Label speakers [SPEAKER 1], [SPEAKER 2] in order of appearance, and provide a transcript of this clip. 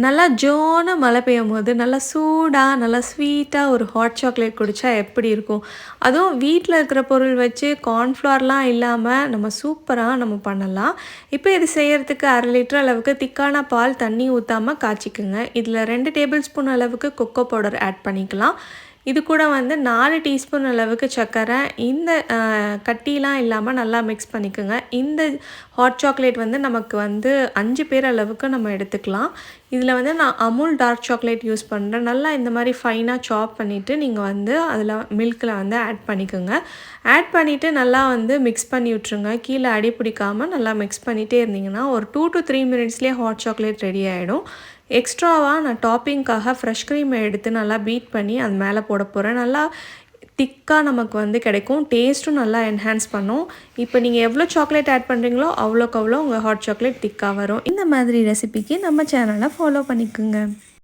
[SPEAKER 1] நல்லா ஜோன்னு மழை பெய்யும்போது, நல்லா சூடா, நல்லா ஸ்வீட்டா ஒரு ஹாட் சாக்லேட் குடிச்சா எப்படி இருக்கும்? அதுவும் வீட்ல இருக்கிற பொருள் வச்சு கார்ன்ஃப்ளவர்லாம் இல்லாம நம்ம சூப்பரா நம்ம பண்ணலாம். இப்போ இது செய்யறதுக்கு 1/2 லிட்டர் அளவுக்கு திக்கான பால் தண்ணி ஊத்தாம காய்ச்சிக்குங்க. இதில 2 டேபிள் ஸ்பூன் அளவுக்கு கொக்கோ பவுடர் ஆட் பண்ணிக்கலாம். இது கூட வந்து 4 டீஸ்பூன் அளவுக்கு சர்க்கரை, இந்த கட்டிலாம் இல்லாம நல்லா மிக்ஸ் பண்ணிக்கோங்க. இந்த ஹாட் சாக்லேட் வந்து நமக்கு வந்து 5 பேர் அளவுக்கு நம்ம எடுத்துக்கலாம். இதில வந்து நான் அமுல் டார்க் சாக்லேட் யூஸ் பண்ணுறேன். நல்லா இந்த மாதிரி ஃபைனாக சாப் பண்ணிவிட்டு நீங்கள் வந்து அதில் மில்கில் வந்து ஆட் பண்ணிக்கோங்க. ஆட் பண்ணிவிட்டு நல்லா வந்து மிக்ஸ் பண்ணி விட்ருங்க. கீழே அடி பிடிக்காமல் நல்லா மிக்ஸ் பண்ணிகிட்டே இருந்தீங்கன்னா ஒரு 2 to 3 மினிட்ஸ்லேயே ஹாட் சாக்லேட் ரெடி ஆகிடும். எக்ஸ்ட்ராவாக நான் டாப்பிங்க்காக ஃப்ரெஷ் க்ரீமை எடுத்து நல்லா பீட் பண்ணி அது மேலே போட போகிறேன். நல்லா திக்காக நமக்கு வந்து கிடைக்கும். டேஸ்ட்டும் நல்லா என்ஹான்ஸ் பண்ணும். இப்போ நீங்கள் எவ்வளோ சாக்லேட் ஆட் பண்ணுறீங்களோ அவ்வளோக்கு அவ்வளோ உங்கள் ஹாட் சாக்லேட் திக்காக வரும். இந்த மாதிரி ரெசிபிக்கு நம்ம சேனலை ஃபாலோ பண்ணிக்கோங்க.